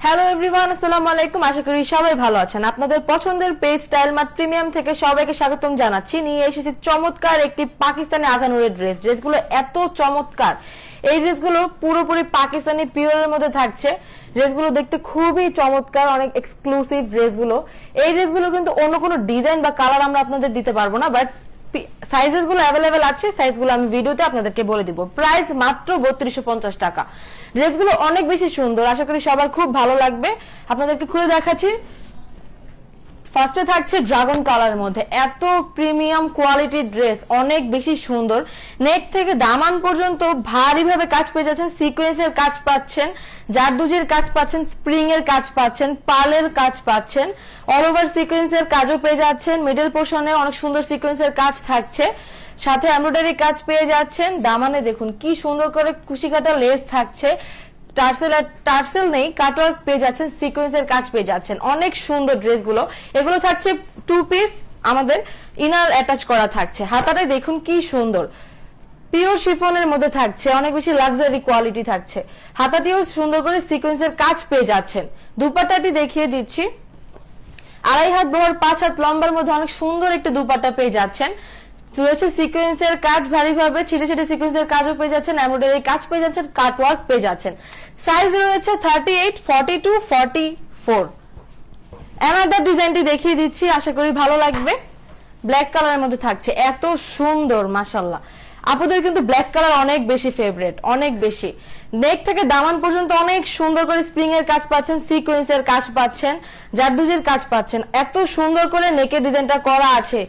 Hello everyone, আসসালামু আলাইকুম। আশা করি সবাই ভালো আছেন। আপনাদের পছন্দের পেজ স্টাইল মার্ট প্রিমিয়াম থেকে সবাইকে স্বাগতম জানাচ্ছি। নিয়ে এসেছি চমৎকার একটি পাকিস্তানি আগানুরের ড্রেসগুলো এত চমৎকার। এই ড্রেসগুলো পুরোপুরি পাকিস্তানি পিওরের মধ্যে থাকছে। ড্রেসগুলো দেখতে খুবই চমৎকার, অনেক এক্সক্লুসিভ ড্রেসগুলো। এই ড্রেসগুলো কিন্তু অন্য কোনো ডিজাইন বা কালার আমরা আপনাদের দিতে পারবো না, বাট সাইজেস গুলো অ্যাভেলেবেল আছে। সাইজগুলো আমি ভিডিওতে আপনাদেরকে বলে দিব। প্রাইস মাত্র 3250 টাকা। ড্রেসগুলো অনেক বেশি সুন্দর, আশা করি সবার খুব ভালো লাগবে। আপনাদেরকে খুলে দেখাচ্ছি। ফার্স্টে থাকছে ড্রাগন কালারের মধ্যে এত প্রিমিয়াম কোয়ালিটির ড্রেস, অনেক বেশি সুন্দর। নেক থেকে দামান পর্যন্ত ভারী ভাবে কাজ পেয়ে যাচ্ছেন, সিকোয়েন্সের কাজ পাচ্ছেন, জারদুজির কাজ পাচ্ছেন, স্প্রিং এর কাজ পাচ্ছেন, পার্লের কাজ পাচ্ছেন, অল ওভার সিকোয়েন্সের কাজও পেয়ে যাচ্ছেন। মিডল পোর্শনে অনেক সুন্দর সিকোয়েন্সের কাজ থাকছে, সাথে এমব্রয়ডারি কাজ পেয়ে যাচ্ছেন। দামানে দেখুন কি সুন্দর করে কুশি কাটা লেস থাকছে। টার্সেল নেই, কাটওয়ার্ক পেয়ে যাচ্ছেন, সিকোয়েন্সের কাজ পেয়ে যাচ্ছেন। অনেক সুন্দর ড্রেসগুলো। এগুলো থাকছে 2 পিস, আমাদের ইনার অ্যাটাচ করা থাকছে। হাতাটাই দেখুন কি সুন্দর, পিওর শিফনের মধ্যে থাকছে, অনেক বেশি লাক্সারি কোয়ালিটি থাকছে। হাতাটিও সুন্দর করে সিকোয়েন্সের কাজ পেয়ে যাচ্ছেন। দুপাট্টাটি দেখিয়ে দিচ্ছি। 2.5 হাত বহর 5 হাত লম্বার মধ্যে অনেক সুন্দর একটি দুপাট্টা পেয়ে যাচ্ছেন। রয়েছে সিকোয়েন্সের কাজ ভারীভাবে, ছিটে ছিটে সিকোয়েন্সের কাজও পেয়ে যাচ্ছেন, এমব্রয়ডারি কাজ পেয়ে যাচ্ছেন, কাটওয়ার্ক পেয়ে যাচ্ছেন। সাইজ রয়েছে 38, 42, 44। অ্যানাদার ডিজাইনটি দেখিয়ে দিচ্ছি, আশা করি ভালো লাগবে। ব্ল্যাক কালারের মধ্যে থাকছে, এত সুন্দর মাশাআল্লাহ। আপুদের কিন্তু ব্ল্যাক কালার অনেক বেশি ফেভারিট, অনেক বেশি। নেক থেকে দামান পর্যন্ত অনেক সুন্দর করে স্প্রিং এর কাজ পাচ্ছেন, সিকোয়েন্সের কাজ পাচ্ছেন, জারদুজির কাজ পাচ্ছেন। এত সুন্দর করে নেকের ডিজাইনটা করা আছে।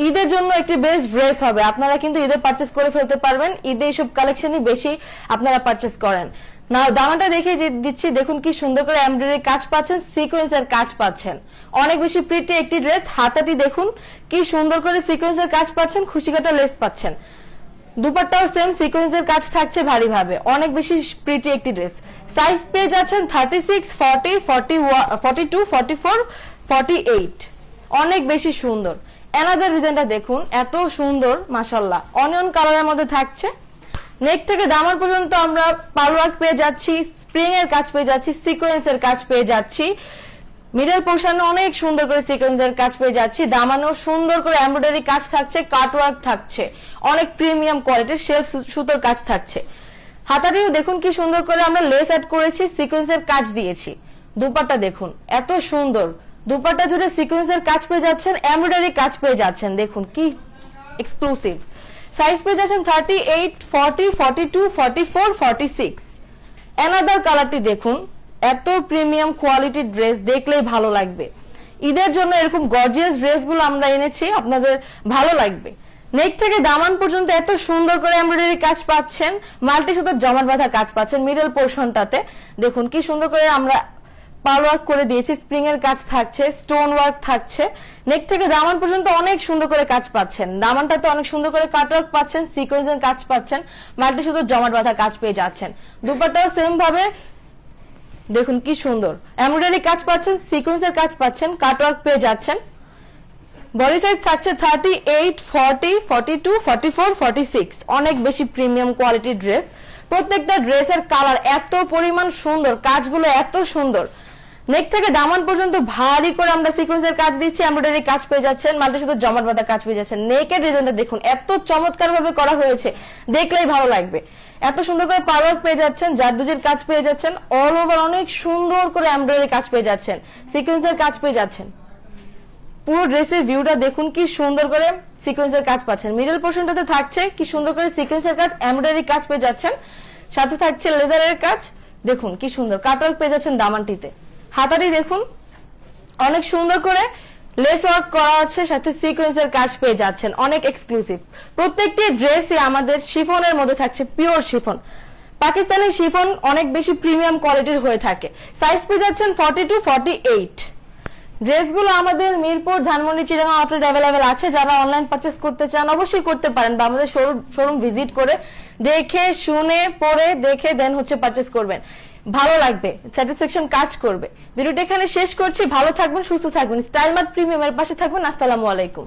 ঈদের জন্য একটি বেস্ট ড্রেস হবে। আপনারা কিন্তু ঈদে পারচেজ করে ফেলতে পারবেন। ঈদে এইসব কালেকশনই বেশি আপনারা পারচেজ করেন। না দামাটা দেখিয়ে দিচ্ছি, দেখুন কি সুন্দর করে এমব্রয়ডারি কাজ পাচ্ছেন, সিকোয়েন্সের কাজ পাচ্ছেন। অনেক বেশি প্রিটি একটি ড্রেস। হাতাটি দেখুন কি সুন্দর করে সিকোয়েন্সের কাজ পাচ্ছেন, খুশি কাটা লেস পাচ্ছেন। দুপাট্টাও সেম সিকোয়েন্সের কাজ থাকছে ভারী ভাবে। অনেক বেশি প্রিটি একটি ড্রেস। সাইজ পেয়ে যাচ্ছেন 36, 40, 42, 44, 48। অনেক বেশি সুন্দর। অ্যানাদার ডিজাইনটা দেখুন, এত সুন্দর মাশাআল্লাহ। অনিয়ন কালারের মধ্যে থাকছে। নেক থেকে দামান পর্যন্ত আমরা পার্লওয়ার্ক পেয়ে যাচ্ছি, স্প্রিং এর কাজ পেয়ে যাচ্ছি, সিকোয়েন্সের কাজ পেয়ে যাচ্ছি। মিডল পোর্শনে অনেক সুন্দর করে সিকোয়েন্সের কাজ পেয়ে যাচ্ছি। দামানেও সুন্দর করে এমব্রয়ডারি কাজ থাকছে, কাটওয়ার্ক থাকছে, অনেক প্রিমিয়াম কোয়ালিটির সেলফ সুতোর কাজ থাকছে। হাতাটিও দেখুন কি সুন্দর করে আমরা লেস অ্যাড করেছি, সিকোয়েন্সের কাজ দিয়েছি। দুপাট্টা দেখুন এত সুন্দর, দুপাট্টা জুড়ে সিকোয়েন্সের কাজ পেয়ে যাচ্ছেন, এমব্রয়ডারি কাজ পেয়ে যাচ্ছেন। দেখুন কি এক্সক্লুসিভ। সাইজ পেয়ে যাচ্ছেন 38, 40, 42, 44, 46। অ্যানাদার কালারটি দেখুন, এত প্রিমিয়াম কোয়ালিটির ড্রেস, দেখলেই ভালো লাগবে। ঈদের জন্য এরকম গর্জিয়াস ড্রেসগুলো আমরা এনেছি, আপনাদের ভালো লাগবে। নেক থেকে দামান পর্যন্ত এত সুন্দর করে এমব্রয়ডারি কাজ পাচ্ছেন, মাল্টি সুতোর জমাট বাঁধা কাজ পাচ্ছেন। মিডল পোর্শনটাতে দেখুন কি সুন্দর করে আমরা পার্ল ওয়ার্ক করে দিয়েছি, স্প্রিং এর কাজ থাকছে, স্টোন ওয়ার্ক থাকছে। নেক থেকে দামান পর্যন্ত অনেক সুন্দর করে কাজ পাচ্ছেন। দামানটাতে অনেক সুন্দর করে কাটওয়ার্ক পাচ্ছেন, সিকোয়েন্সের কাজ পাচ্ছেন, মাল্টি সুতোর জমাট বাঁধা কাজ পেয়ে যাচ্ছেন। দুপাট্টাও সেম ভাবে দেখুন কি সুন্দর এমব্রয়ডারি কাজ পাচ্ছেন, সিকোয়েন্সের কাজ পাচ্ছেন, কাটওয়ার্ক পেয়ে যাচ্ছেন। বডি সাইজ থাকছে 38, 40, 42, 44, 46। অনেক বেশি প্রিমিয়াম কোয়ালিটির ড্রেস। প্রত্যেকটা ড্রেসের কালার এত পরিমাণ সুন্দর, কাজগুলো এত সুন্দর। নেক থেকে দামান পর্যন্ত ভারী করে আমরা সিকোয়েন্সের কাজ দিচ্ছি, এমব্রয়ডারি কাজ পেয়ে যাচ্ছেন, মাল্টি সুতোর জমাট বাঁধা কাজ পেয়ে যাচ্ছেন। নেকের ডিজাইনটা দেখুন এত চমৎকার ভাবে করা হয়েছে, দেখলেই ভালো লাগবে। এত সুন্দর করে পার্লওয়ার্ক পেয়ে যাচ্ছেন, জারদুজির কাজ পেয়ে যাচ্ছেন, অল ওভার অনেক সুন্দর করে এমব্রয়ডারি কাজ পেয়ে যাচ্ছেন, সিকোয়েন্সের কাজ পেয়ে যাচ্ছেন। পুরো ড্রেসের ভিউটা দেখুন কি সুন্দর করে সিকোয়েন্সের কাজ পাচ্ছেন। মিডল পোর্শনটাতে থাকছে কি সুন্দর করে সিকোয়েন্সের কাজ, এমব্রয়ডারি কাজ পেয়ে যাচ্ছেন, সাথে থাকছে লেদারের কাজ। দেখুন কি সুন্দর কাটওয়ার্ক পেয়ে যাচ্ছেন দামানটিতে। হাতাটি দেখুন অনেক সুন্দর করে লেস ওয়ার্ক করা আছে, সাথে সিকোয়েন্সের কাজ পেয়ে যাচ্ছেন, অনেক এক্সক্লুসিভ। প্রত্যেকটি ড্রেসই আমাদের শিফনের মধ্যে থাকছে, পিওর শিফন। পাকিস্তানি শিফন অনেক বেশি প্রিমিয়াম কোয়ালিটির হয়ে থাকে। সাইজ পেয়ে যাচ্ছেন 42, 48। ড্রেসগুলো আমাদের মিরপুর, ধানমন্ডি, চিটাগাং আউটলেট অ্যাভেলেবেল আছে। যারা অনলাইন পারচেজ করতে চান অবশ্যই করতে পারেন, বা আমাদের শোরুম ভিজিট করে দেখে শুনে পরে দেখে দেন হচ্ছে পারচেজ করবেন, ভালো লাগবে, স্যাটিসফ্যাকশন কাজ করবে। ভিডিওটা এখানে শেষ করছি। ভালো থাকবেন, সুস্থ থাকবেন, স্টাইল মার্ট প্রিমিয়ামের পাশে থাকবেন। আসসালামু আলাইকুম।